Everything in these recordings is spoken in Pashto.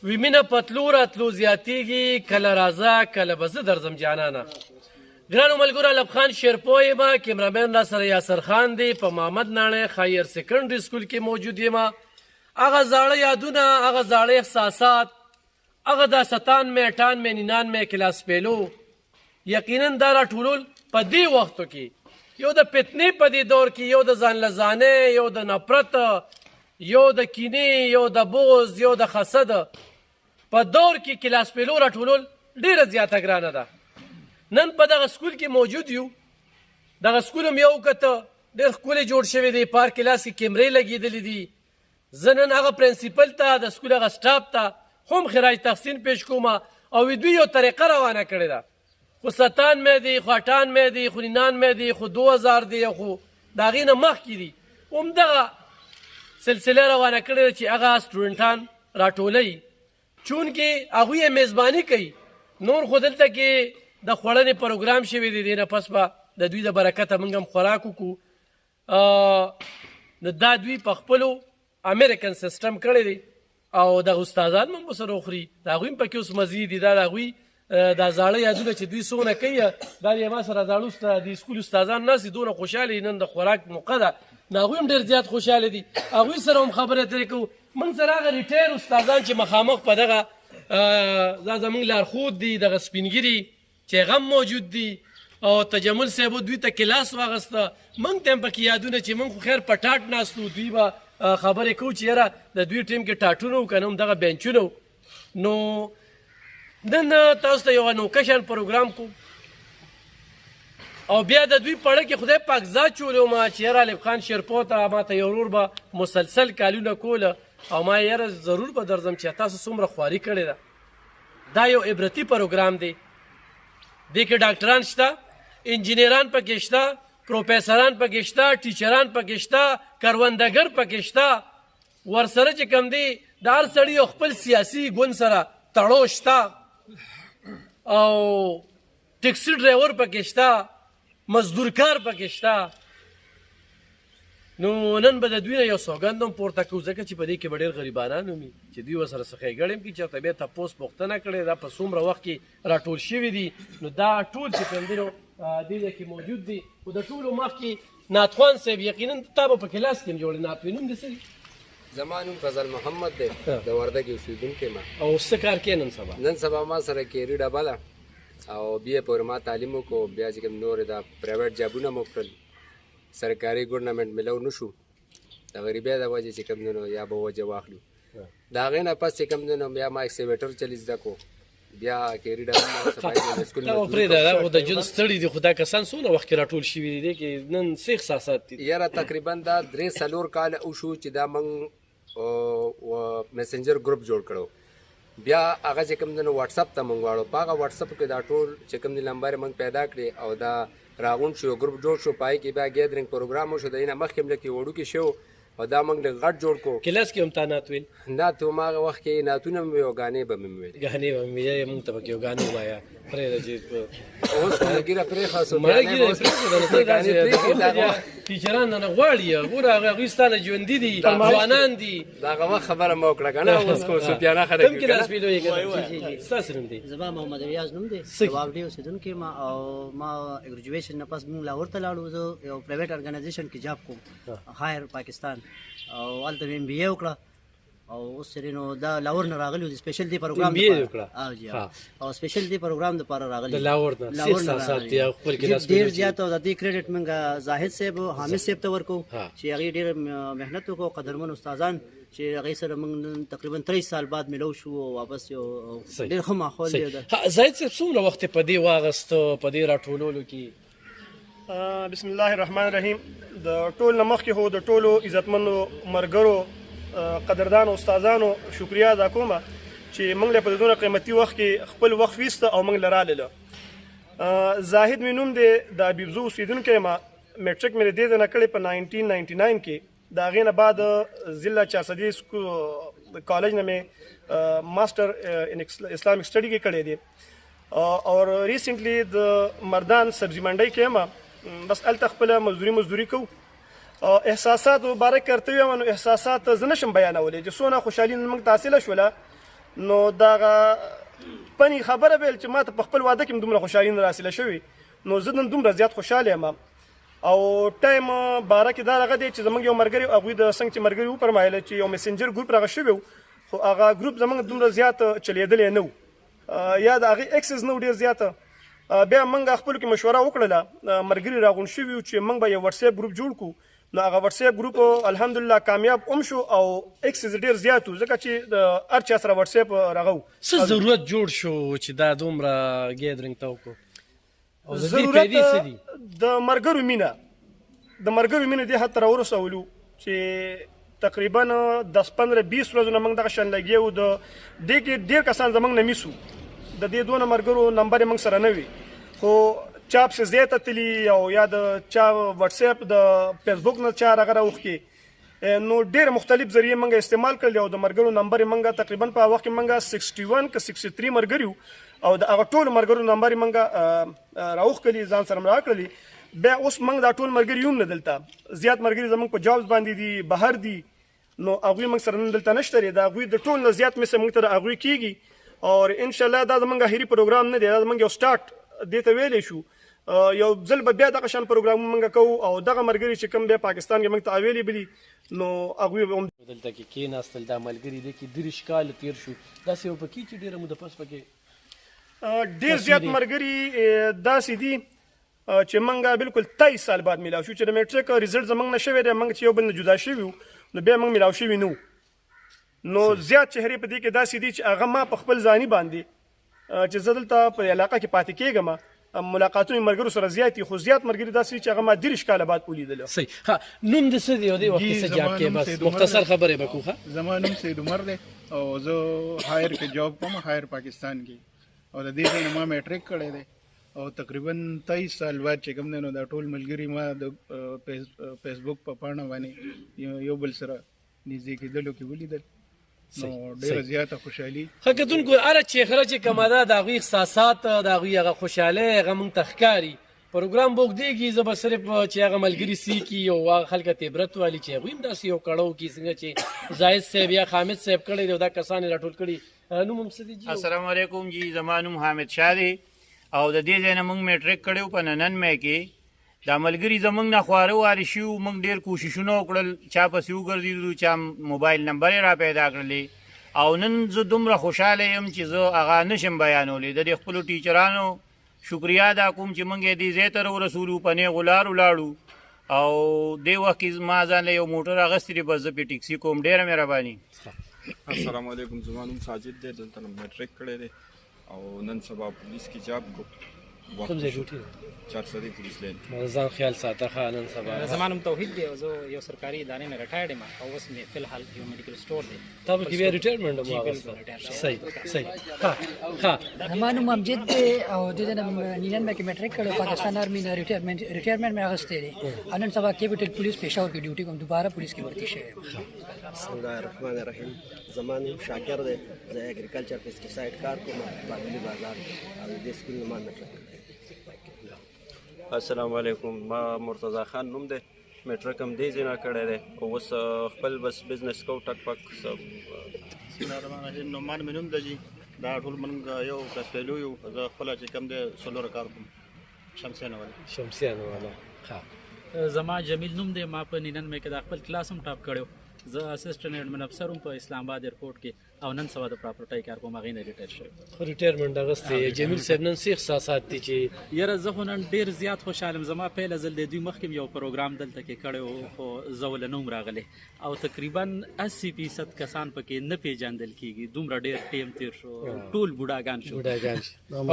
وی مینه په تلو راتلو زیاتېږي، کله راځه کله به زه درځم جانانه. ګرانو ملګرو، الب خان شیرپو یم، کیمرامین را سره یاسر خان دی. په محمد ناڼی هایر سیکنډري سکول کې موجود یم. هغه زاړه یادونه، هغه زاړه احساسات، هغه دا 97 98 99 کلاس پیلو، یقینا دا راټولول په دې وختو کې یو د فتنې په دې دور کې، یو د ځان لزانې، یو د نفرت، یو د کینې، یو د بغض، یو د حسد په دور کې کلاس پیلو راټولول ډېره زیاته ګرانه ده. نن په دغه سکول کې موجود یو. دغه سکول هم یو کته ډېر ښکلی جوړ شوی دی. په هر کلاس کې کیمرې لګېدلې دي. زه نن هغه پرنسپل ته، د سکول هغه سټاف ته هم خراج تحسین پیش کوم. او دوی یو طریقه روانه کړې ده. خو 97 دی، خو 98 دی، خو 99 دی، خو 2000 دی، خو د هغې نه مخکې دي. همدغه سلسله روانه کړې ده چې هغه سټوډنټان راټولوي، چونکې هغوی یې میزباني کوي. نور خو دلته کې د خوړنې پروګرام شوی دی. دې نه پس به د دوی د برکته موږ هم خوراک وکړو. نو دا دوی په خپلو امریکن سیسټم کړی دی او دغه استادان هم ورسره وخوري. د هغوی هم پکې اوس مزې دي. دا د هغوی دا زاړه یادونه چې دوی څونه کوي، دا د ما سره زاړه د سکول استادان ناست دي، دونه خوشحاله نن د خوراک موقع ده. نو هغوی هم ډېر زیات خوشحاله دي. هغوی سره هم خبرې اترې کوو. موږ سره هغه ریټایر استادان چې مخامخ په دغه دا زموږ لارښود دي، دغه سپینګیري چې هغه هم موجود دي، او تجمل صاحب دوی ته کلاس واغسته. موږ ته هم پکې یادونه چې موږ خو خیر په ټاټ ناست وو. دوی به خبرې کوو چې یاره د دوی ټیم کې ټاټونه وو که نه هم دغه بینچونه وو. نو نن تاسو ته یو نوکشن پروګرام کو او بیا د دوی پړه کې خدای پاک ذات چولی وم چې یاره الب خان شیرپو ته ما ته یو ورور به مسلسل کالونه کوله او ما یاره ضرور به درځم چې تاسو څومره خواري کړې ده. دا یو عبرتي پروګرام دی. دې کې ډاکټران شته، انجینران پکې شته، پروفیسران پکې شته، ټیچران پکې شته، کروندګر پکې شته. ورسره چې کوم دی د هر سړي یو خپل سیاسي ګوند سره تړو شته، او ټکسي ډرایور پکې شته، مزدورکار پکې شته. نو نن به د دوی نه یو سوګند هم پورته کوو، ځکه چې په دې کې به ډېر غریبانان وي چې دوی ورسره څه ښېګړې هم کړي. چېرته بیا تپوس پوښتنه کړې دا په څومره وخت کې راټول شوي دي. نو دا ټول چې کوم دي نو دې ځای کې موجود دي. خو د ټولو مخکې ناتخوان صاحب، یقینا تا به په کلاس کې هم جوړې. ناتوي نوم دې څه دی؟ زما نوم فضل محمد دی، د وردګ اوسېدونکی ما. او څه کار کوې نن سبا؟ نن سبا ما سره کیري ډبله او بیا پورې ما تعلیم وکړو. بیا چې کوم نور دا پرایویټ جابونه مو کړل، سرکاري ګورنمنټ میلو نه شو د غریبۍ د وجې چې کوم دی نو یا به وجه واخلو. د هغې نه پس چې کوم دی نو بیا ما اکسیویټر چلی زده کړو. بیا کیري ډبله پرېږده، خو د ژوند ستړي دي. خو دا کسان څومره وخت کې راټول شوي دي؟ دې کې نن څه احساسات دي؟ یاره تقریبا دا 3-4 کاله وشو چې دا موږ میسنجر ګروپ جوړ کړو. بیا هغه چې کوم دی نو واتساپ ته موږ واړو. په هغه واتساپ کې دا ټول چې کوم دی نمبر موږ پیدا کړې او دا راغونډ شو، ګروپ جوړ شو. پای کې بیا ګیدرینګ پروګرام وشو. د دې نه مخکې هم لکه وړوکی شو او دا موږ ډېر غټ جوړ کړو. کلاس کې هم تا نعت ویل؟ نعت هم هغه وخت کې نعتونه مې ویل او ګانې به مې ویلې. ګانې به مې ویلې، موږ ته پکې یو ګانې ووایه. پرېږده چې اوس ملګیره پرېښه شو. ټیچران نه غواړي. ګوره هغوی ستا نه ژوندي دي، ځوانان دي. د هغه وخت خبره مه وکړه که نه. اوس خو صوفیانه خلک کوم کلاس پیلو یې که ستاسو نوم دی؟ زما محمد ریاض نوم دی، د واوډي اوسېدونکی ما. او ما ګریجویشن نه پس موږ لاهور ته لاړو. زه یو پرایویټ ارګنایزیشن کې جاب کوم، هایر پاکستان، او هلته مې ام بي اے وکړه. او اوس سره نو دا لاهور نه راغلی و د سپیشل دی پروګرام لپاره. او سپیشل دی پروګرام لپاره راغلی د لاهور نه. څه احساسات دي خپل کلاس ډېر زیات؟ او د دې کریډټ موږ زاهد صاحب او حامد صاحب ته ورکوو چې هغې ډېر محنت وکړو. قدرمن استادان چې هغې سره موږ تقریبا 30 سال بعد ملو شو او واپس یو ډېر ښه ماحول دی. زاهد صاحب څومره وخت په دې واغسته په دې راټولولو کې؟ بسم الله الرحمن الرحیم. د ټول نه مخکې خو د ټولو عزتمنو ملګرو قدردانو استادانو شکریا ادا کوم چې موږ له په دونه قیمتي وخت کې خپل وخت ویسته او موږ لراله. زاهد مې نوم دی، د حبیبزو اوسېدونکی ما. میټرک مې د دې ځای نه کړی په 1999 کې. د هغې نه بعد ضلع چارسدي کالج نه مې ماسټر ان اسلامک سټډي کې کړی دی. او ریسنټلی د مردان سبزي منډۍ کې یم. بس هلته خپله مزدوري کوو. احساسات مبارک کرته یم. نو احساسات زه نشم بیانولی چې څونه خوشحالي موږ ته حاصله شوله. نو دغه پنی خبره ویل چې ما ته په خپل واده کې دومره خوشحالي نه حاصله شوې نو زه نن دومره زیات خوشحاله یم او ټایم باره کې دا هغه دی چې زموږ یو ملګري هغوی د څنګه چې ملګري وفرمایله چې یو میسنجر ګروپ راغه شوی و خو هغه ګروپ زموږ دومره زیات چلیدلی نه و یا د هغې اکسس نه و ډېر زیاته بیا موږ خپلو کې مشوره وکړله ملګري راغونډ شوي وو چې موږ به یو وټساپ ګروپ جوړ کړو نو هغه وټساپ ګروپ الحمدلله کامیاب هم شو او اکسس ډېر زیات و ځکه چې د هر چا سره وټساپ راغه و څه ضرورت جوړ شو چې دا دومره ګیدرینګ ته وکړو او د دې ضرورت فایدې څه دي د ملګرو مینه دې حد ته راورسولو چې تقریبا 10-15-20 ورځونه موږ دغه شان لګیا وو د دې کې ډېر کسان زموږ نه میس وو د دې دونه ملګرو نمبر یې موږ سره نه وي خو چا پسې ځای ته تلي او یا د چا وټساپ د فیسبوک نه چا راغه راوښکي نو ډېر مختلف ذریعې موږ استعمال کړلې او د ملګرو نمبر یې موږ تقریبا په هغه وخت کې موږ 61 که 63 ملګري او د هغه ټولو ملګرو نمبر یې موږ راوښکلي ځان سره مې راکړلي بیا اوس موږ دا ټول ملګري یو نه دلته زیات ملګري زموږ په جابز باندې دي بهر دي نو هغوی موږ سره نن دلته نشته دی د هغوی د ټول نه زیات مې موږ ته د هغوی کېږي او انشاءالله دا زموږ اخري پروګرام نه دی دا زموږ یو سټارټ دې ته ویلی شو یو ځل به بیا دغه شان پروګرامونه موږ کوو او دغه ملګري چې کوم بیا پاکستان کې موږ ته اویلیبل نو هغوی به هم دلته کې کېناستل دا ملګري دی کې 30 کاله تېر شو داسې یو پکې چې ډېره موده پس پکې ډېر زیات ملګري داسې دي چې موږ بالکل 23 سال بعد میلاو شو چې د میټریک ریزلټ زموږ نه شوی دی موږ چې یو بل نه جدا شوي وو نو بیا موږ میلاو شوي نه نو زیات چهرې په دې کې داسې دي چې هغه ما په خپل ځاني باندې چې زه دلته په علاقه کې پاتې کېږم ملاقاتونه ملګرو سره زیات دي خو زیات ملګري داسې چې هغه ما 30 کاله بعد ولیدل صحیح ها نوم د څه دی او د وخت څه جواب کې بس مختصر خبرې وکړو ښه زما نوم سید عمر دی او زه هایر کې جاب کوم هایر پاکستان کې او د دې ځای ما میټریک کړی دی او تقریبا 23 سال بعد چې کوم دی نو دا ټول ملګري ما د فیسبوک په پاڼه باندې یو بل سره نږدې کېدلو کې ولیدل نو ډېره زیاته خوشحالي ښه کتونکو هره چهره چې کومه ده د هغوی احساسات د هغوی هغه خوشحالۍ هغه موږ ته ښکاري پروګرام به اوږدېږي زه به صرف چې هغه ملګري سیکي او هغه خلک ته عبرت والي چې هغوی هم داسې یو کړو کي څنګه چې زاهد صاحب یا حامد صاحب کړی دی او دا کسان یې راټول کړي نوم هم څه دی جي السلام علیکم جی زما نوم حامد شاه دی او د دې ځای نه موږ میټریک کړی و په 99 کې دا ملګري زموږ نه خواره وارې شي وو موږ ډېر کوششونه وکړل چا پسې وګرځېدلو چا موبایل نمبر یې را پیدا کړلې او نن زه دومره خوشحاله یم چې زه هغه نشم بیانولی د دې خپلو ټیچرانو شکریا ادا کوم چې موږ یې دې ځای ته ورسولو په نیغو لارو لاړو او دې وخت کې ما ځان له یو موټر اخیستی دی بس زه پې ټیکسي کوم ډېره مهرباني السلام علیکم زما نوم ساجد دی دلته میټریک کړی دی او نن سبا پولیس کې جاب کو کوم ځای ډیوټي 400 پولیس لین ځان خیال ساته ښه نن سبا زما نوم توحید دی او زه یو سرکاري ادارې نه ریټایرډ یم او اوس مې فی الحال یو میډیکل سټور دی تا به کې بیا ریټایرمنټ هم واغسته صحیح ښه زما نوم امجد دی او د دې نه 99 کې میټریک کړو پاکستان آرمي نه ریټایرمنټ مې اخیستی دی نن سبا کیپټل پولیس پېښور کې ډیوټي کوم دوباره پولیس کې ورتي شوی یم بسم الله الرحمن الرحیم زما نوم شاکر دی زه اګریکلچر پیسټیساید کار کوم باغلی بازار او د سکول نه ما میټریک السلام علیکم ما مرتضی خان نوم دی میټریک هم دې ځای نه کړی دی او اوس خپل بس بزنس کوو ټک پک بسم الله الرحمن الرحیم نعمان مې نوم دی جي دا ټول موږ یو کس پیلو یو زه خپله چې کوم دی سلوره کار کوم شمسیانه والا ښه زما جمیل نوم دی ما په 99 کې د خپل کلاس هم ټاپ کړی زه اسسټنټ ایډمن افسر هم په اسلام آباد ایرپورټ کې او نن سبا د پراپرټۍ کار کوم هغې نه ریټایر شوی خو ریټایرمنټ اخیستی جمیل صاحب نن څه احساسات دي چې یاره زه خو نن ډېر زیات خوشحاله یم زما پیله ځل د دوی مخکې یو پروګرام دلته کې کړی و خو زه ول نه وم راغلی او تقریبا 80% کسان پکې نه پیژندل کېږي دومره ډېر ټیم تېر شو ټول بوډاګان شو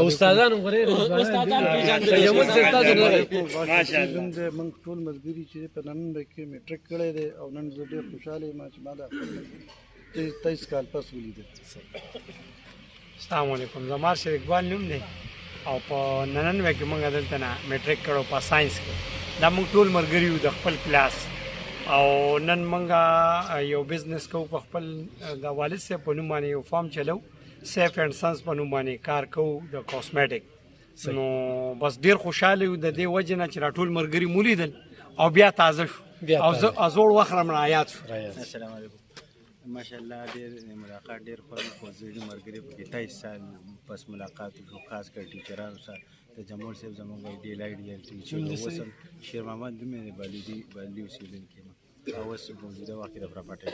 او استادان هم غوړې استادان پیژندل موږ ټول ملګري چې په 99 کې میټریک کړی دی او نن زه ډېر خوشحاله یم چې ما دا 23 کال پس ولیدل السلام علیکم زما شریف اقبال نوم دی او په 99 کې موږ دلته نه میټریک کړو په ساينس کې دا موږ ټول ملګري یو د خپل کلاس او نن موږ یو بزنس کوو په خپل د والد صاحب په نوم باندې یو فارم چلو سیف اینڈ سنس په نوم باندې کار کوو د کاسمیټک نو بس ډېر خوشحاله یو د دې وجې نه چې راټول ملګري مو لیدل او بیا تازه شو او زوړ وخت رامنه یاد شو السلام علیکم ماشاءالله ډېر ملاقات ډېر خوند خو زه ملګري پکې 23 سال پس ملاقات وشو خاص کر ټیچرانو سره د جمال صاحب زموږ ډي لایډ ټیچر وسم شیر محمد دومره بالی اوسېدونکی یم او اوس موجوده وخت کې د پراپرټۍ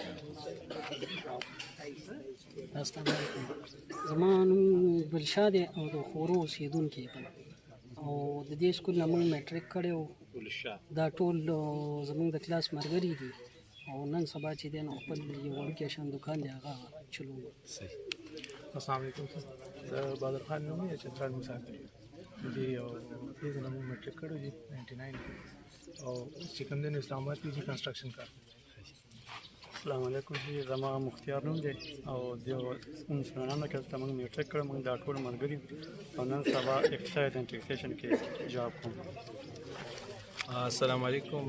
السلام علیکم زما نوم ګلشاد او د خورو اوسېدونکی یم او د دې سکول نه موږ میټریک کړی و دا ټول زموږ د کلاس ملګري دي او نن سبا چې دی نو خپل یو وړوکی شان دوکان دی هغه چلوو. السلام علیکم زه بدر خان نوم یم چترال مسافر دې دې نه موږ میټریک کړو دي 99 او چې کوم دین اسلام آباد کې کنسټرکشن کار. السلام علیکم جی زما مختیار نوم دی او د 1999 کې موږ میټریک کړو موږ دا ټول ملګري او نن سبا اکسایز اینڈ ټیکسیشن کې جاب کوم. السلام علیکم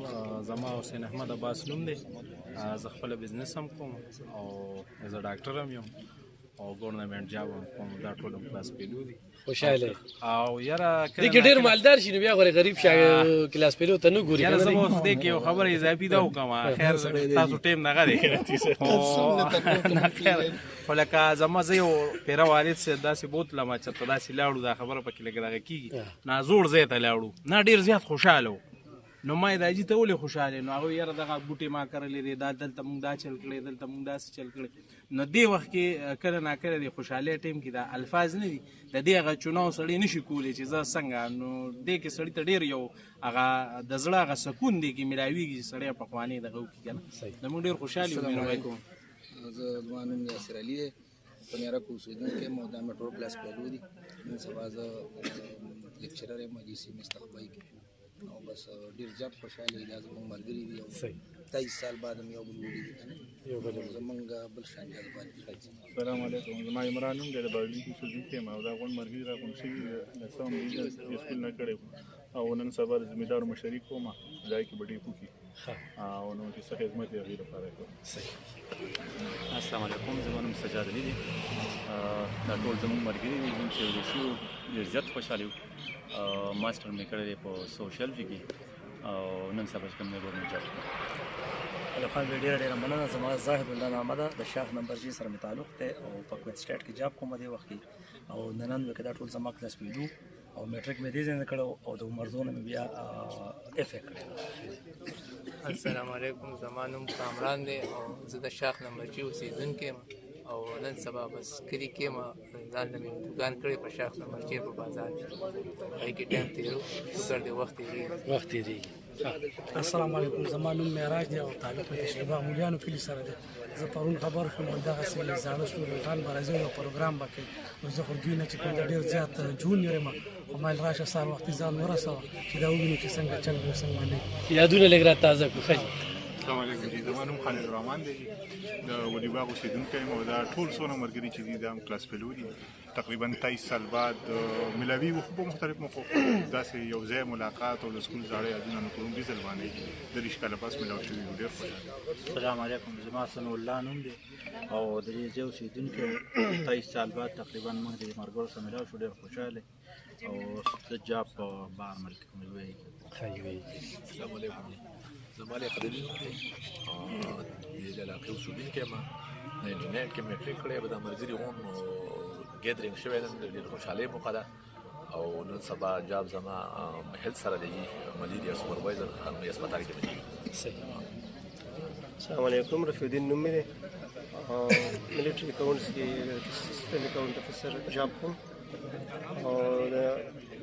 زما حسین احمد عباس نوم دی زه خپل بزنس هم کوم او از ډاکټر هم یم او ګورنمنت جاب هم کوم دا ټول کلاس پیلو دي. خوشاله او یاره دې کې ډېر مالدار شي نو بیا غوړي غریب شي کلاس پیلو ته نه ګوري. یاره زه اوس دې کې یو خبره اضافي دا وکم خیر تاسو ټیم نه غواړي خو لکه زما زه یو پیره والد سره داسې بوتلم چې ته داسې لاړو دا خبره پکې لګ دغه کېږي نازور ځای ته لاړو نه ډېر زیات خوشحاله نو ما دا جی ته ولې خوشاله نو هغه یاره دغه بوټي ما کړلې دي دا دلته مونږ دا چل کړی دلته مونږ داسې چل کړی نو دې وخت کې کله ناکله د خوشحالۍ ټیم کې دا الفاظ نه دي د دې هغه چوناو سړی نشي کولی چې زه څنګه نو دې کې سړی ته ډېر یو هغه د زړه هغه سکون دی کې میلاویږي چې سړی پخوانۍ دغه وکړي که نه نو موږ ډېر خوشحال یو. السلام علیکم زه زما نوم یاسر علي دی په میاره کې اوسېدونکی یم او دا مې ټول کلاس پیلو دي نن سبا زه لیکچرر یم جیسي مستقبل کې او بس ډېر زیات خوشحاله دا زموږ ملګري دي او 23 سال بعد مې یو بل ولیدي که نه زموږ بل شان جذبات دي. السلام علیکم زما عمران نوم دی د باورلي کې اوسېدونکی یم او دا غونډ ملګري راغونډ شوي د سم بزنس سکول نه کړی او نن سبا د زمیندارو مشري کوم ځای کې به ډېر پوکي او نو چې څه خدمت یې هغې لپاره کوم. السلام علیکم زما نوم سجاد علي دی دا ټول زموږ ملګري دي موږ چې ولیدل شوو ډېر زیات خوشحاله یو. ماسټر مې کړی دی په سوشیالوجي کې او نن سبا چې کوم دی ګورنمنټ جاب کوم. الخان ډېره مننه زما ظاهر الله نامه ده د شاخ نمبر جي سره مې تعلق دی او په کویت سټیټ کې جاب کوم دې وخت کې او ننن کې دا ټول زما کلاس پیلو او میټریک مې دې ځای نه کړو او د عمر زونه مې بیا اف ای کړی. السلام علیکم زما نوم کامران دی او زه د شاخ نمبر جي اوسېدونکی یم او نن سبا بس کلي کې یم ځان نه مې دوکان کړی په شاخ نمبر جي په بازار کې هغې کې ټایم تېرو شکر دی وخت تېرېږي. السلام علیکم زما نوم معراج دی او تعلق مې د شیرباغ مولیانو کلي سره دی. زه پرون خبر شوم دغسې زاړه سټوډنټان به راځي یو پروګرام به کوي نو زه خو دوی نه چې کوم ډېر زیات جونیر یم او ما ویل راشه سهار وختي ځان ورسوه چې دا ووینو چې څنګه چل دی څنګه نه یادونه لږ را تازه کړو. ښه السلام علیکم جی زما نوم خالد الرحمن دی د ولیباغ اوسېدونکی یم او دا ټول څونه ملګري چې دي دا هم کلاس فیلو دي تقریبا 23 سال بعد ملاوي وو په مختلف موقعو داسې یو ځای ملاقات او د سکول زاړه یادونه مې په لومړي ځل باندې 30 کاله پس ملاو شوي وو. ډېر خوشحاله. السلام علیکم زما ثناء الله نوم دی او د دې ځای اوسېدونکی 23 سال بعد تقریبا موږ د ملګرو سره ملاو شو ډېر خوشحاله او د جاب په بارمل کې مې وویل. السلام علیکم زما علی قدري نوم دی د علاقې اوسېدونکی یم 99 کې میټریک کړی به دا ملګري غونډ ګیدرینګ شوی دی ډېر خوشحالۍ موقع ده او نن سبا جاب زما هیلث سره دی ملیریا سپروایزر خانمي هسپتال کې دی. السلام علیکم رفیع الدین نوم مې دی ملیټري اکاونټس کې اسسټنټ اکاونټ افیسر جاب کوم او د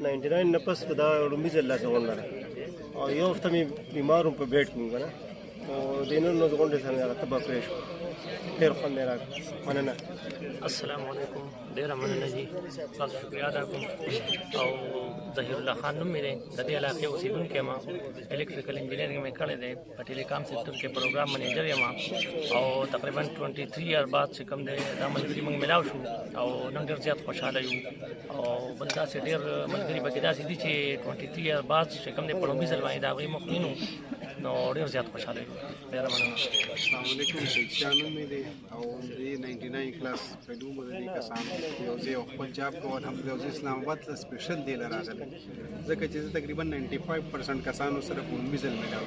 99 نه پس به دا لومړي ځل لاسه غونډه او یو هفته مې بیمار وم په بیډ کې وم که نه او د نن ورځ غونډې سره مې هغه تبه کړی شو ډېر خوند مې راکړ. مننه. السلام علیکم ډېره مننه جي تاسو شکریه ادا کوم او ظهیر الله خان نوم مې دی د دې علاقې اوسېدونکی یم الکټریکل انجینرینګ مې کړی دی په ټیلیکام سیکټر کې پروګرام منیجر یم او تقریبا 23 ایئر بعد چې کوم دی دا ملګري موږ ملاو شو او نن ډېر زیات خوشحاله یو او بل داسې ډېر ملګري پکې داسې دي چې 23 ایئر بعد چې کوم دی په لومړي ځل باندې د هغوی مخ وینو نو ډېر زیات خوشحاله یو. ډېره مننه. السلام علیکم سید شاه نوم مې دی او د 99 کلاس پیلو مې د دې کسان یو ځای خپل جاب کوم الحمدلله زه اسلام آباد ته سپیشل دی راغلی ځکه چې زه تقریبا 95% کسانو سره په لومړي ځل ملاو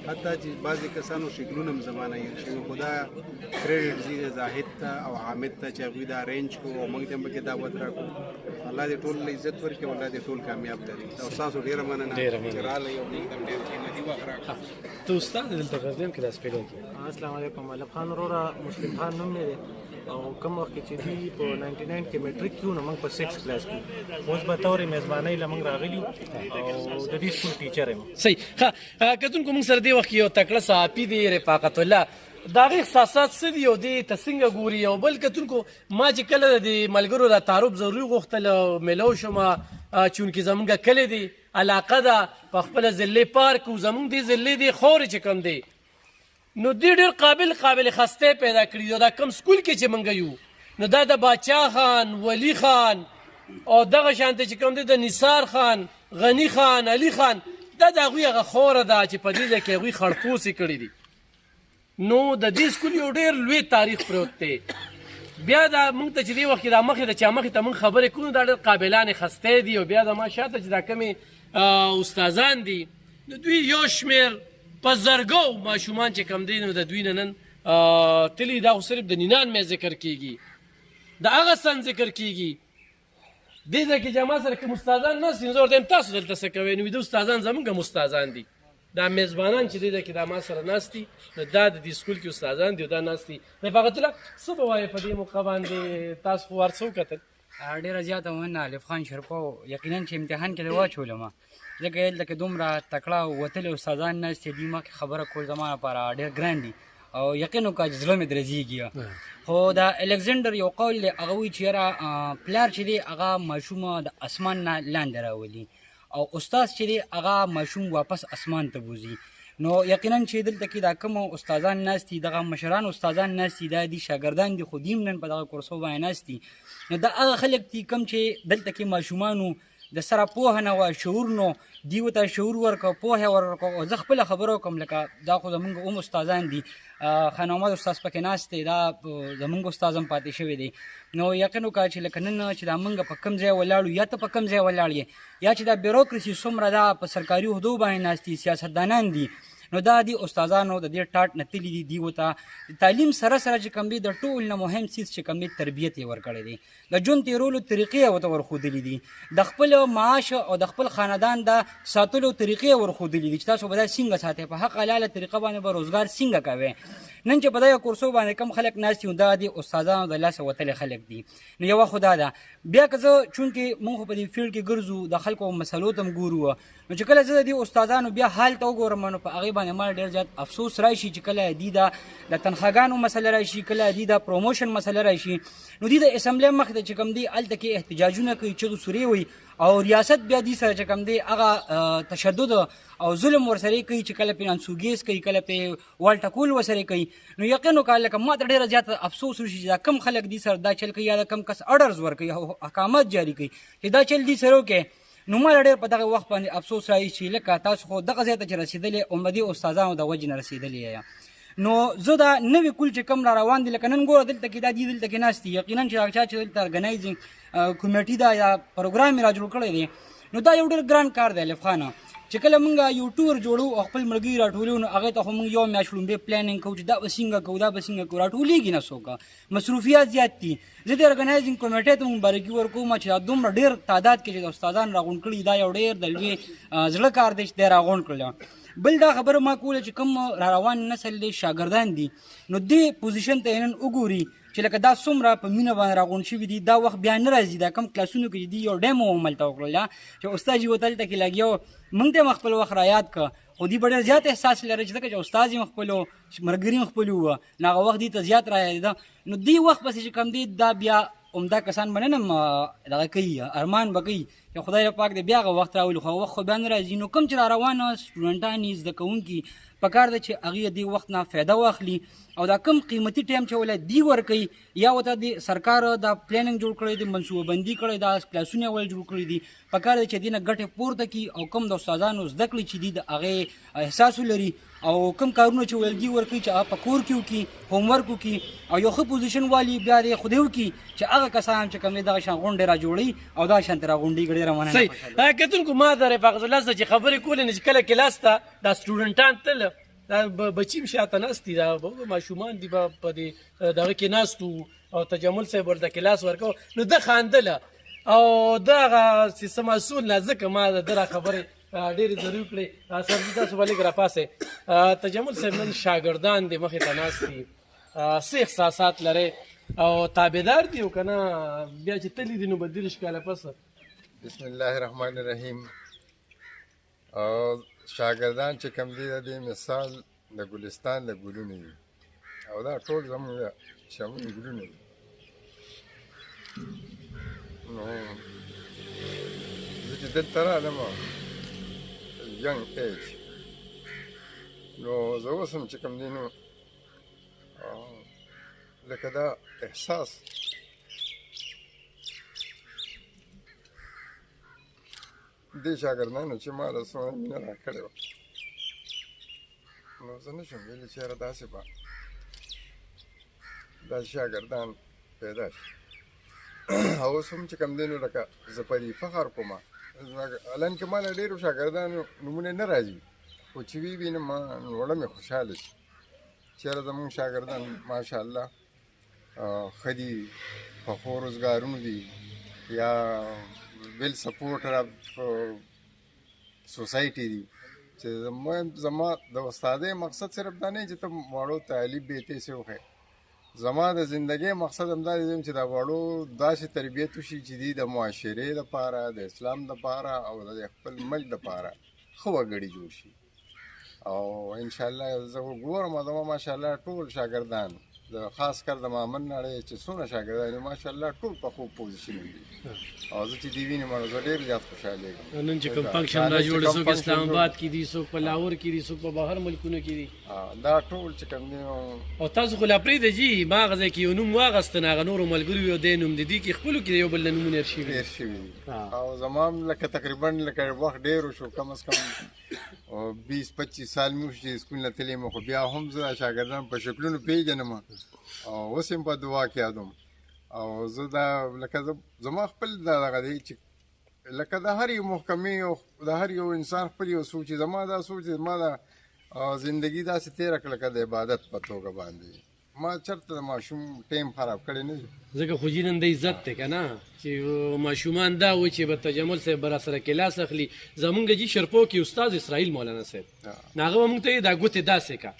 حتی چې بعضې کسانو شکلونه هم زمانه هېر شوي خو دا کریډټ ځي زاهد ته او حامد ته چې هغوی دا ارینج کړو او موږ ته هم پکې دعوت راکړو. الله دې ټول عزت ورکړي او الله دې ټول کامیاب لري. او ستاسو ډېره مننه چې راغلئ او موږ ته هم ډېر قیمتي وخت راکړو. ته استاد دلته غزنی کې کلاس پیدا کړې؟ السلام علیکم. علب خان وروره مسلم خان نوم مې دی او کوم وخت کې چې دی په 99 کې میټریک کیو نو موږ په 6 کلاس کې اوس به تورې میزبانۍ له موږ راغلي او د دې سکول ټیچر یم. صحیح. ښه کتونکو موږ سره دې وخت کې یو تکړه صحافي دی رفاقت الله، د هغې احساسات څه دي او دې ته څنګه ګوري؟ او بل کتونکو ما چې کله د ملګرو د تعارف ضروري غوښتل او میلو شوم چونکې زمونږ کلی دی علاقه ده په خپله ضلع پارک و زمونږ دې ضلع دې خاورې چې کوم دی نو دې ډېر قابل خستی پیدا کړي او دا کم سکول کې چې موږ یو نو دا د باچا خان، ولی خان او دغه شانته چې کوم دی د نثار خان، غني خان، علي خان، دا د هغوی هغه خوره ده چې په دې ځای کې هغوی خړپوسې کړي دي. نو د دې سکول یو ډېر لوی تاریخ پروت دی. بیا دا موږ ته چې دې وخت کې دا مخې د چا مخې ته موږ خبرې کوو دا ډېر قابلان خستی دي او بیا د ما شاته چې دا کمې استادان دي نو دوی یو شمېر په زرګو ماشومان چې کم دی نو د دوی نه نن تلي دا خو صرف د نینان مې ذکر کېږي د هغه سن ذکر کېږي. دې ځای کې چې ما سره کوم استادان ناست دي نو زه ورته وایم تاسو دلته څه کوئ؟ نو ویده استادان زموږ هم استادان دي، دا میزبانان چې دې ځای کې دا ما سره ناست دي نو دا د دې سکول کې استادان دي او دا ناست دي. رفاقت الله څه به وایې په دې موقع باندې؟ تاسو خو ور څه وکتل؟ ډېره زیاته مننه علف خان شرپو. یقینا چې امتحان کې دې واچولم ځکه دلته کې دومره تکړه وتلي استادان ناست دي ما کې خبره کول زما لپاره ډېر ګران دي او یقین وکړه چې زړه مې درزېږي. خو دا الکسندر یو قول دی هغه وایي چې یاره پلار چې دی هغه ماشومه د اسمان نه لاندې راولي او استاد چې دی هغه ماشوم واپس اسمان ته بوځي. نو یقینا چې دلته کې دا کوم استادان ناست دي دغه مشران استادان ناست دي دا دي شاګردان دي خو دیم نن په دغه کورسو باندې ناست دي. نو دا هغه خلک دي کوم چې دلته کې ماشومانو د سره پوهه نه وه شعور نو دیو ته شعور ورکړه پوهه ورکړه او زه خپله خبره وکړم لکه دا خو زمونږ هم استادان دي خان محمد استاد پکې ناست دی دا زمونږ استاد هم پاتې شوی دی. نو یقین وکړه چې لکه نن چې دا موږ په کوم ځای ولاړو یا ته په کوم ځای ولاړ یې یا چې دا بیروکراسي څومره دا په سرکاري عهدو باندې ناست دي سیاستدانان دي نو دا دی استادانو د دې ټاټ نه تللي دي دیو ته تعلیم سره سره چې کوم دی د ټول نه مهم څیز چې کوم دی تربیت یې ورکړی دی د ژوند تېرولو طریقې یې ورته ورښودلي دي د خپل معاش او د خپل خاندان د ساتلو طریقې یې ورښودلي دي چې تاسو به دا څنګه ساتئ په حق حلاله طریقه باندې به روزګار څنګه کوئ. نن چې په دغه کورسو باندې کم خلک ناست دي دا د استادانو د لاسه وتلي خلک دي. نو یوه خو دا ده بیا که زه چونکې موږ خو په دې فیلډ کې ګرځو د خلکو مسلو ته هم ګورو نو چې کله زه د دې استادانو بیا حال ته وګورم نو په هغې باندې ما ډېر زیات افسوس راشي چې کله دي د تنخواګانو مسله راشي کله دي د پروموشن مسله راشي نو دي د اسمبلۍ مخې ته چې کوم دي هلته کې احتجاجونه کوي چغې سورې وي او ریاست بیا دې سره چې کوم دی هغه تشدد او ظلم ورسره کوي چې کله پې ننسوګیز کوي کله پې وال ټکول ورسره کوي. نو یقین وکړه لکه ما ته ډېره زیاته افسوس وشي چې دا کم خلک دې سره دا چل کوي یا دا کم کس اډرز ورکوي او احکامات جاري کوي چې دا چل دې سره وکړي. نو ما ډېر په دغه وخت باندې افسوس رایي چې لکه تاسو خو دغه ځای ته چې رسېدلې او د دې استادانو د وجې نه رسېدلې یې. نو زه دا نوې کول چې کم را روان دي لکه نن ګوره دلته کې دا دي دلته کې ناست دي یقینا چې هغه چا چې دلته ارګنایزینګ کمیټي ده یا پروګرام یې را جوړ کړی دی نو دا یو ډېر ګران کار دی الف خانه چې کله موږ یو ټور جوړو او خپل ملګري راټولوو نو هغې ته خو موږ یو میاشت لومړی پلانینګ کوو چې دا به څنګه کوو دا به څنګه کوو راټولېږي نه څوک مصروفیات زیات دي. زه د ارګنایزینګ کمیټې ته مبارکي ورکوم چې دا دومره ډېر تعداد کې چې د استادان راغونډ کړي دا یو ډېر د لوی زړه کار دی چې دی راغونډ کړل. بل دا خبره ما کوله چې کوم را روان نسل دی شاګردان دي نو دې پوزیشن ته نن وګوري چې لکه دا څومره په مینه باندې راغونډ شوي دي دا وخت بیا نه راځي دا کم کلاسونو کې دي یو ډیمو هملته وکړله چې استاد جي ورته هلته کې لګیا موږ ته هم خپل وخت را یاد کړه خو دوی به ډېر زیات احساس لري چې ځکه چې استاد یې خپلو ملګري هم خپل وو نو هغه وخت دې ته زیات را یادېده نو دې وخت پسې چې کوم دی دا بیا عمده کسان به نه دغه کوي ارمان به کوي چې خدای پاک دې بیا هغه وخت راولي خو وخت خو بیا نه راځي. نو کوم چې را روانه سټوډنټان یې زده کوونکي پکار ده چې هغې دې وخت نه فایده واخلي او دا کم قیمتي ټایم چې ولې دی ورکوي یا ورته د سرکار دا پلانینګ جوړ کړی دی منصوبه بندي کړی دا کلاسونه ول جوړ کړي دي پکار ده چې دې نه ګټې پورته کړي او کم د استادانو زده کړي چې دي د هغې احساس ولري او کم کارونه چې ول دي ورکوي چې هغه په کور کې وکړي هومورک وکړي او یو ښه پوزیشن والي بیا دې خدای وکړي چې هغه کسان چې کوم دغه شان غونډې را جوړوي او دا شانتې را غونډې ډېره مننه. صحیح کتونکو ما د رفاقت الله سره چې خبرې کولې نو چې کله کلاس ته دا سټوډنټان تلل دا بچیم شاته ناست دي دا ماشومان دي په دې دغه کې ناست او تجمل صاحب ورته کلاس ورکو نو ده خاندله او دغه چې څه مسؤل نه ځکه ما د ده را خبرې ډېرې ضرور کړې سرجي تاسو به لږ راپاسئ تجمل صاحب نن شاګردان دي مخې ته ناست دي څه احساسات لرئ او تابعدار دي او که نه بیا چې تللي دي نو به 30 کاله پسه بسم الله الرحمن الرحیم او شاګردان چې کوم دي د دې مثال د ګلستان د ګلونو دي او دا ټول زموږ شمول ګلونه دي نو زه چې دلته رالم ینګ ایج نو زه اوس هم چې کوم دي نو لکه دا احساس دې شاګردانو چې ما له څومره مینه راکړې وه نو زه نه شم ویلی چې یاره داسې به دا شاګردان پیدا شي او اوس هم چې کوم دی نو لکه زه په دې فخر کوم الان کې ما له ډېرو شاګردانو نومونه نه راځي خو چې ووینم ما نو زړه مې خوشحاله شي چې یاره زموږ شاګردان ماشاءالله ښه دي پخو روزګارونو دي یا ویل سپورټر اف سوسایټي دي چې زما د استادۍ مقصد صرف دا نه چې ته واړو تعلیم به یې وښیې زما د زندګۍ مقصد همدا دی چې دا واړو داسې تربیت وشي چې دي د معاشرې دپاره د اسلام دپاره او د خپل ملک دپاره ښه وګړي جوړ شي او انشاءالله زه ګورم زما ماشاءالله ټول شاګردان خاص کر د مامن نړۍ چې څونه شاګردان دي ماشاءالله ټول په خوب پوزیشن دي او زه چې دې وینم نو زه ډېر زیات خوشحاله یم نن چې کوم فنکشن را جوړ څوک اسلام آباد کې دي څوک په لاهور کې دي څوک په بهر ملکونو کې دي دا ټول چې کوم دي او تاسو خو لا پرېږده جي ما هغه ځای کې یو نوم واخیسته نو هغه نورو ملګرو یو دی نوم د دې کې خپلو کې یو بل نه نومونه هېر شوي دي او زما هم لکه تقریبا لکه وخت ډېر وشو کم از کم 20-25 سال مې وشو چې سکول نه تللی یم خو بیا هم زه شاګردان په شکلونو پېژنم او اوس هم په دعا کې یادوم او زه دا لکه زما خپل دغه دی چې لکه د هر یو محکمې او د هر یو انسان خپل یو سوچ زما دا سوچ زما دا زندګي داسې تېره کړه لکه د عبادت په توګه باندې ما چېرته د ماشوم ټایم خراب کړی نه دی ځکه خو جي نن د عزت دی که نه چې ماشومان دا و چې به تجمل صاحب به راسره کلاس اخلي زمونږ جي شرپو کې استاد اسرائیل مولانا صاحب نو هغه به مونږ ته دا ګوتې داسې که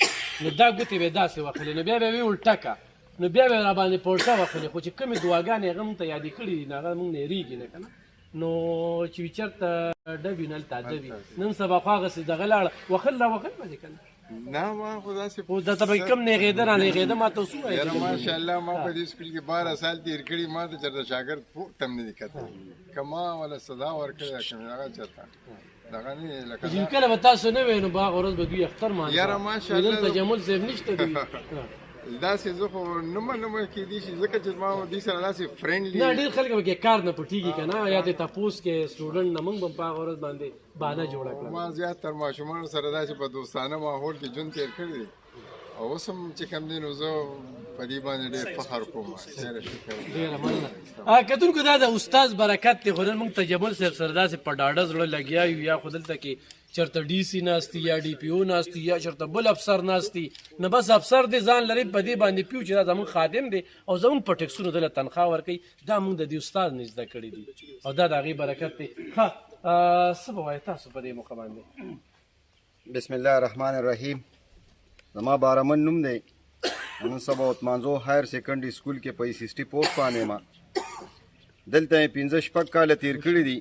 نو دا ګوتې به یې داسې وخلې نو بیا به یې الټه که نو بیا به یې را باندې پورټه وخلې خو چې کومې دعاګانې هغه مونږ ته یادې کړي دي نو هغه مونږ نه هېرېږي نه که نه نو چې وي چېرته ډب وي نه هلته ادب وي نن سبا خو هغسې دغه لاړه وخل را وخل به دې که نه نه ما خو داسې خو درته به کوم نیغېده را نیغېده ما ته اوس ووایه یاره ماشاءالله ما په دې سکول کې 12 سال تېر کړي ما ته چېرته شاګرد پورته هم نه دي کتلی که ما وله سزا ورکړې ده که مې هغه چېرته دغه نه لکه چې کله به تاسو نه وی نو به هغه ورځ به دوی اختر مانځه یاره ماشاءالله دلته تجمل صاحب نشته دوی داسې زه خو نه کېدی شي ځکه چې ما دوی سره داسې فرینډلي نه ډېر خلک به کار نه پټېږي که نه یا دې تپوس کې سټوډنټ نه موږ به په هغه ورځ باندې بهانه جوړه کړه ما زیاتر ماشومانو سره داسې په دوستانه ماحول کې ژوند تېر کړی دی او اوس هم چې کوم دی نو زه په دې باندې ډېر فخر کوم ډېره مننه کتونکو دا د استاد برکت دی خو نن موږ تجمل صاحب سره داسې په ډاډه زړه لګیا یو یا خو دلته کې چېرته ډي سي ناست یا ډي پي او ناست یا چېرته بل افسر ناست نه بس افسر دی ځان لري په دې باندې پیو چې دا زموږ خادم دی او زموږ په ټکسونو دله تنخوا ورکوي دا موږ د دې استاد نه زده کړي دي او دا د هغې برکت دی ښه څه به وایې تاسو په دې موقع باندې بسم الله الرحمن الرحیم زما بارمن نوم دی نن سبا اتمانزو هایر سیکنډري سکول کې په ایسیسټي پوسټ باندې ما دلته یې 15-16 کاله تېر کړي دي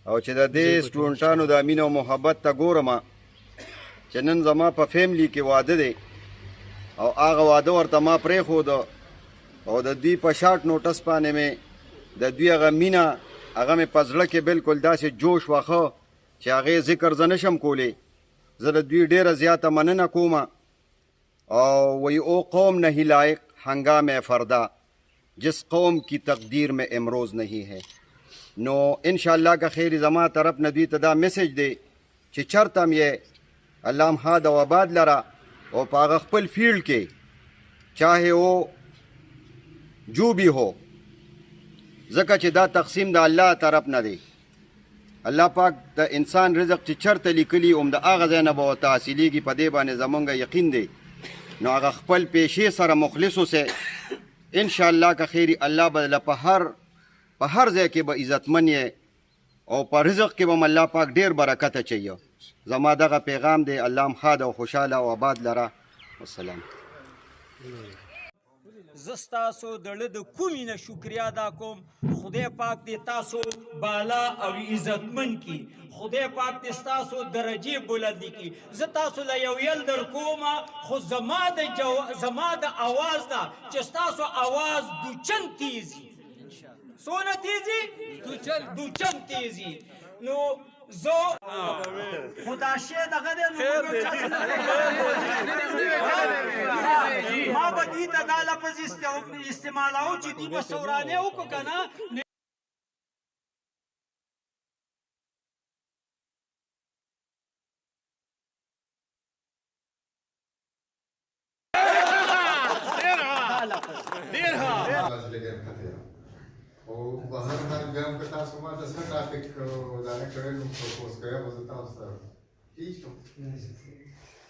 او چې د دې سټوډنټانو د مینې او محبت ته ګورم چې نن زما په فیملی کې واده دی او هغه واده ورته ما پرېښوده او د دوی په شارټ نوټس باندې مې د دوی هغه مینه هغه مې په زړه کې بالکل داسې جوش واخه چې هغې ذکر زه نشم کولی زه د دوی ډېره زیاته مننه کوم او وی او قوم نہیں لائق ہنگام فردا جس قوم کی تقدیر میں امروز نہیں ہے نو انشاءاللہ کا خیر زما طرف ندوی تدا میسج دے چې چرته م یې علام هاد او آباد لرا او په هغه خپل فیلډ کې چاہے وہ جو بھی ہو ځکه چې دا تقسیم د الله طرف نه دی الله پاک د انسان رزق چې چرته لیکلی اوم د هغه ځای نه به ورته حاصلېږي په دې باندې زمونږ یقین دی نو هغه خپل پیشې سره مخلص اوسئ انشاءالله که خیري الله به له په هر ځای کې به عزتمن یې او په رزق کې به هم الله پاک ډېر برکت اچوي زما دغه پیغام دی الله هم ښاد او خوشحاله او آباد لره والسلام زه ستاسو د زړه د کومې نه شکریا ادا کوم خدای پاک دې تاسو بالا او عزتمن کړي خدای پاک دې ستاسو درجې بلندې کړي زه تاسو له یو یل در کومه خو زما د اواز نه چې ستاسو اواز دوچن تیزي څونه تیزي دوچن تیزي نو زه خدا شی دغه دی ما به دې ته دا لفظ استعمالوه چې دوی به سورانې وکړو که نه او بهر هر ګام که تاسو ما ته څه ټاپک ودانه کړی نو پروپوز کوئ به زه تاسو سره ٹھیک شو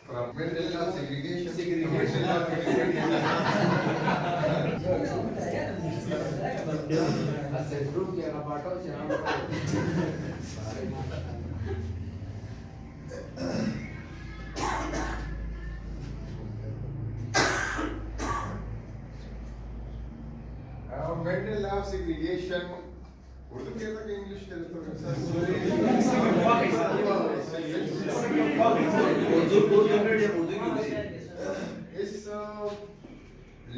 from middle of mental of segregation Urdu कहता कि इंग्लिश कहता इस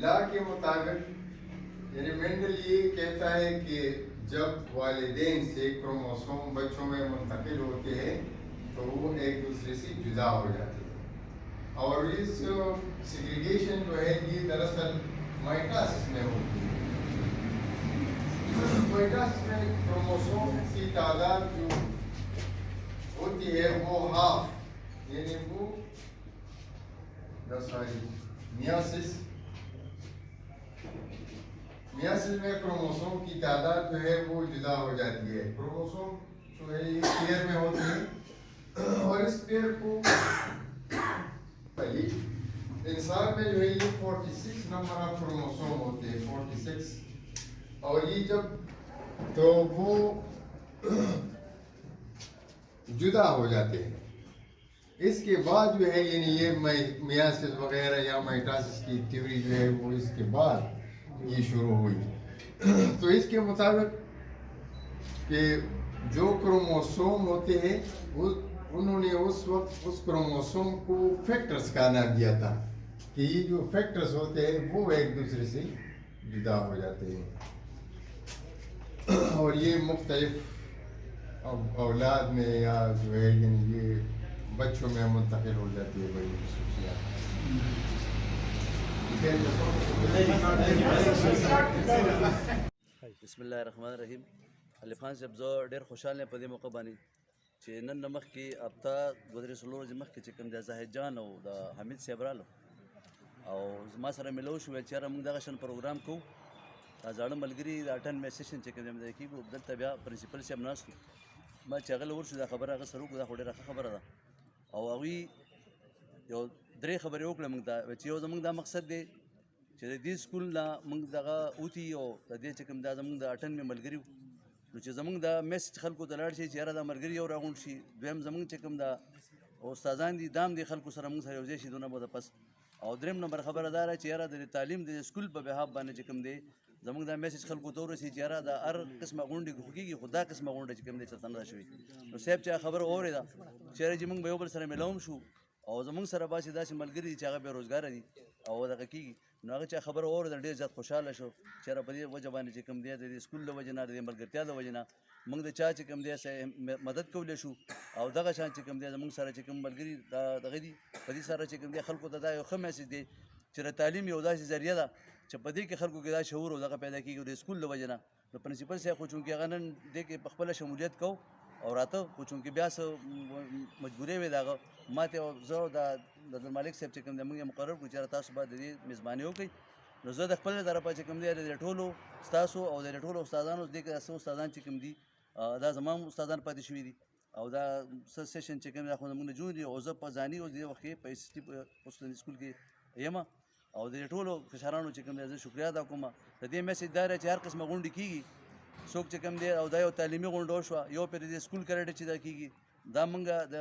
लॉ के मुताबिक यानी मेंडल ये कहता है कि जब वालिदैन से क्रोमोसोम बच्चों में मुंतकिल होते हैं तो वो एक दूसरे से जुदा हो जाते हैं और इस सेग्रीगेशन जो है ये दरअसल माइटोसिस में होती है माइटोसिस में क्रोमोसोम की तादाद जो होती है वो हाफ यानी वो मियासिस में क्रोमोसोम की तादाद जो है वो जुदा हो जाती है क्रोमोसोम जो है ये पेयर में होते हैं और इस पेयर को इंसान में जो है ये 46 नंबर ऑफ क्रोमोसोम होते हैं 46 और ये जब तो वो जुदा हो जाते हैं इसके बाद जो है यानी ये मियासिस वगैरह या माइटोसिस की थ्योरी जो है वो इसके बाद ये शुरू हुई तो इसके मुताबिक कि जो क्रोमोसोम होते हैं उन्होंने उस वक्त उस क्रोमोसोम को फैक्टर्स का नाम दिया था कि ये जो फैक्टर्स होते हैं वो एक दूसरे से जुदा हो जाते हैं और ये मुख्तलिफ औलाद में या जो है ये बच्चों में मुंतकिल हो जाती है बड़ी खसूसियात बिस्मिल्लाहिर्रहमानिर्रहीम अली खान साहब زه ډېر خوشحال یم په دې موقع باندې چې نن نه مخکې هفته دوه درې څلور ورځې مخکې چې کوم د زاهد جان او د حمید صاحب راغلو او زما سره ملو شو ویل چې یاره موږ دغه شان پروګرام کوو دا زاړه ملګري د اټن مې سیشن چې کوم دی کېږو دلته بیا پرنسپل صاحب ناست وو ما چې هغه له ورشو دا خبره هغه سره وکړو دا خو ډېره ښه خبره ده او هغوی یو درې خبرې وکړه موږ ته چې یو زموږ دا مقصد دی چې د دې سکول نه موږ دغه اوتي او د دې چې کوم دا زموږ د اټن مې ملګري وو نو چې زموږ د میسج خلکو ته لاړ شي چې یاره دا ملګري یو راغونډ شي دویم زموږ چې کوم دا استادان دي دام دي خلکو سره موږ سره یو ځای شي دونه به پس او دریم نمبر خبره دا ده چې یاره د تعلیم د سکول په بهاب باندې چې کوم دی زموږ دا میسج خلکو ته ورسي چې یاره دا هر قسمه غونډې کېږي خو دا قسمه غونډه چې کوم دی چېرته نه ده شوې نو صاحب چې خبره واورېده چې یاره چې موږ به یو بل سره میلاوم شو او زموږ سره باسي داسې ملګري دي چې هغه بېروزګاره دي او دغه کېږي نو هغه چې خبره واورېده ډېر زیات خوشحاله شو چې یاره په دې وجه باندې چې کوم دی د دې سکول له وجې نه د دې ملګرتیا د وجې نه موږ د چا چې کوم دی مدد کولی شو او دغه شان چې کوم دی زموږ سره چې کوم ملګري دغه دي په دې سره چې کوم دی خلکو ته دا یو ښه میسج دی چې د تعلیم یو داسې ذریعه ده چې په دې کې خلکو کې دا شعور او دغه پیدا کېږي د سکول له وجې نه نو پرنسپل صاحب خو چونکې هغه نن دې کې په خپله شمولیت کوو او راته خو چونکې بیا څه مجبورۍ وې د هغه ما ته زه او د عبدالمالک صاحب چې کوم دی موږ یې مقرر کړو چې تاسو به د دې میزباني وکړئ نو زه د خپل طرفه چې کوم دی د ټولو ستاسو او د ټولو استادانو دې کې څه استادان چې کوم دي دا زما استادان پاتې شوي دي او دا سیشن چې کوم دا خو زموږ نه جوړ دي او زه په ځاني اوس دې وخت کې په ایس ټي پوسټني سکول کې یم او د ټولو کشرانو چې کوم دی زه شکریا ادا کوم. د دې میسج دا دی چې هر قسمه غونډې کېږي څوک چې کوم دی او دا یو تعلیمي غونډه وشوه یو پرې د سکول کریډټ چې دا کېږي دا موږ د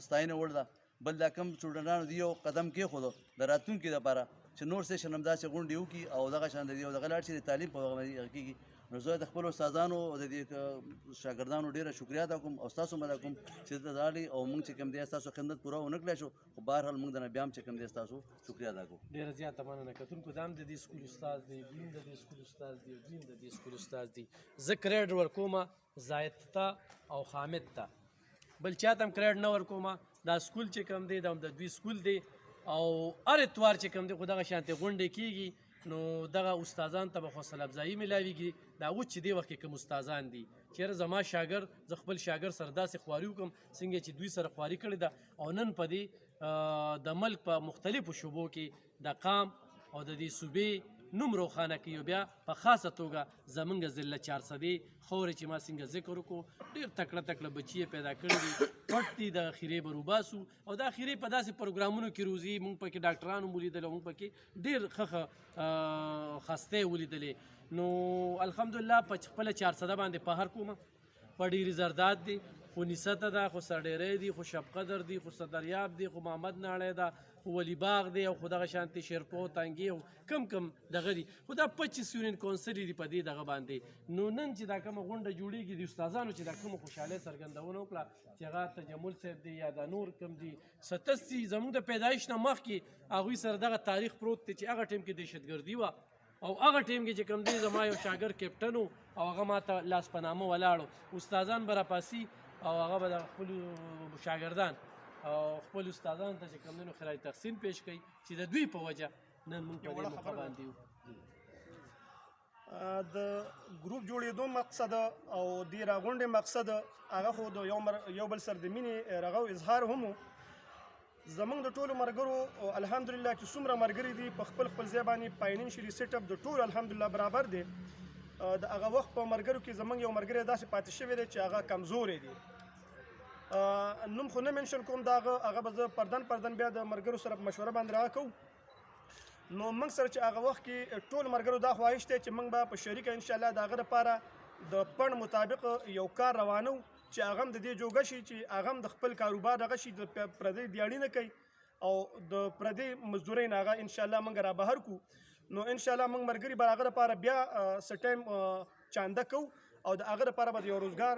ستاینې وړ ده. بل دا کم سټوډنټانو دي یو قدم کېښودو د راتلونکي دپاره چې نور سیشن همداسې غونډې وکړي او دغه شان د دې او دغه لاړ شي د تعلیم په هغه کېږي. نو زه د خپلو استادانو او د دې شاګردانو ډېره شکریا ادا کوم او ستاسو هم ادا کوم چې دلته راغلي او موږ چې کوم دی ستاسو خدمت پوره ونه کړی شو خو بهرحال موږ د نه بیا هم چې کوم دی ستاسو شکریا ادا کوو. ډېره زیاته مننه. کتونکو دا هم د دې سکول استاد دی، دوی هم د دې سکول استاد دی، دوی هم د دې سکول استاد دی. زه کریډ ورکوم زاید ته او حامد ته، بل چا ته هم کریډ نه ورکوم. دا سکول چې کوم دی دا هم د دوی سکول دی او هر اتوار چې کوم دی خو دغه شانتې غونډې کېږي نو دغه استادان ته به حوصله افزایي میلاویږي. د هغو چې دې وخت کې کوم استادان دي چېرې زما شاګرد زه خپل شاګرد سره داسې خواري وکړم څنګه چې دوی سره خواري کړې ده او نن په دې د ملک په مختلفو شعبو کې د قام او د دې صوبې نوم روښانه کوي. بیا په خاصه توګه زمونږ ضلع چارسدې خاورې چې ما څنګه ذکر وکړو ډېر تکړه تکړه بچي یې پیدا کړي دي، پټ دي، د خیرې به روباسو او دا خیرې په داسې پروګرامونو کې روزي. موږ پکې ډاکټران هم ولیدل او موږ پکې ډېر ښه خستې ولیدلې. نو الحمدلله په خپله چارسده باندې پهر کومه په ډېرې زرداد دي، خو نیسته ده، خو سرډیری دي، خو شب قدر دي، خو صدریاب دي، خو محمد ناړی ده، خو ولی باغ دی او خو دغه شانتې شیرپو تنګي او کم کم دغه دي. خو دا 25 یونین کونسل دي په دې دغه باندې. نو نن چې دا کومه غونډه جوړېږي د استادانو چې دا کومه خوشحالۍ څرګندونه وکړه چې هغه تجمل صاحب دی یا دا نور کم دي ستسي زموږ د پیدایش نه مخکې هغوی سره دغه تاریخ پروت دی چې هغه ټیم کې دهشتګردي وه او هغه ټیم کې چې کوم دی زما یو شاګرد کیپټن و او هغه ماته لاس په نامه ولاړو. استادان به راپاسي او هغه به د خپلو شاګردان او خپل استادانو ته چې کوم دی نو خراج تحسین پیش کوي چې د دوی په وجه نن موږ په دې موقع باندې یو. د ګروپ جوړېدو مقصد او د راغونډې مقصد هغه خو د یو بل سره د مینې رغو اظهار هم زمونږ د ټولو ملګرو الحمدلله چې څومره ملګري دي په خپل ځای باندې فاینانشلي سیټ اپ د ټولو الحمدلله برابر دی. د هغه وخت په ملګرو کې زمونږ یو ملګری داسې پاتې شوی دی چې هغه کمزوری دی. نوم خو نه منشن کوم د هغه به زه پردن بیا د ملګرو سره په مشوره باندې راکوو. نو موږ سره چې هغه وخت کې ټول ملګرو دا خواهش دی چې موږ به په شریکه انشاءالله د هغه لپاره د پړ مطابق یو کار روانو چې هغه هم د دې جوګه شي چې هغه هم د خپل کاروبار دغه شي د پردۍ دیاړي نه کوي او د پردۍ مزدورۍ نه هغه انشاءالله موږ را بهر کړو. نو انشاءالله موږ ملګري به هغه لپاره بیا څه ټایم چانده کوو او د هغه لپاره به د یو روزګار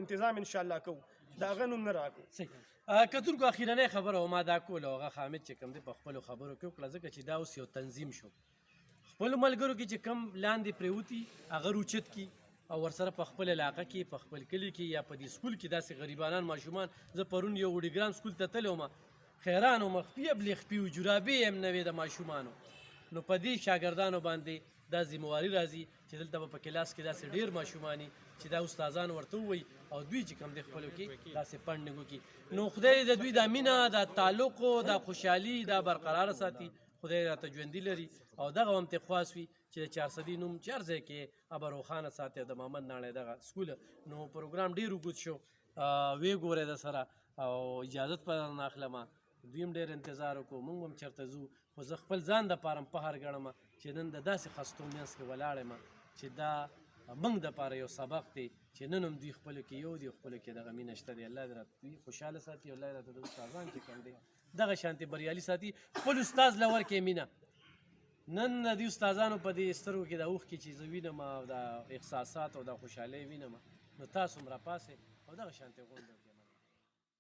انتظام انشاءالله کوو. د هغه نوم نه راکړو. کتونکو اخیرنۍ خبره ما دا کوله او هغه حامد چې کوم دی په خپلو خبرو کې وکړه ځکه چې دا اوس یو تنظیم شو. خپلو ملګرو کې چې کم لاندې پرېوتي هغه روچت کي او ورسره په خپل علاقه کې په خپل کلي کې یا په دې سکول کې داسې غریبانان ماشومان. زه پرون یو وډیګرام سکول ته تللی وم، خیران و مخفي ابلې خپي و جرابې یې هم نه وې د ماشومانو. نو په دې شاګردانو باندې دا ذمواري راځي چې دلته به په کلاس کې داسې ډېر ماشومان چې دا استادان ورته ووایي او دوی چې کوم دی خپلو کې داسې فنډینګ وکړي. نو خدای د دوی دا مینه دا تعلق دا خوشحالي دا برقراره ساتي، خدای راته ژوندي لري او دغه هم ترې خواست وي چې د چارسدي نوم چې هر ځای کې ابه روښانه ساتي د محمد ناړی دغه سکول. نو پروګرام ډېر اوږد شو، ویې ګورئ د سره او اجازت پر نه اخلمه. دوی هم ډېر انتظار وکړو، موږ هم چېرته ځو، خو زه خپل ځان دپاره هم فخر ګڼم چې نن د داسې خستو منځ کې ولاړ یم چې دا موږ دپاره یو سبق دی چې نن هم دوی خپلو کې یو دي، خپلو کې دغه مینه شته دی. الله دې راته دوی خوشحاله ساتي او الله دې راته د استادان چې کوم دی دغه شانتې بریالي ساتي. خپل استاد له ورکړې مینه. نن د دې استادانو په دې سترګو کې د اوښکې چې زه وینم او د احساسات او د خوشحالۍ وینم، نو تاسو هم راپاسئ او دغه شانتې غونډه وکړئ.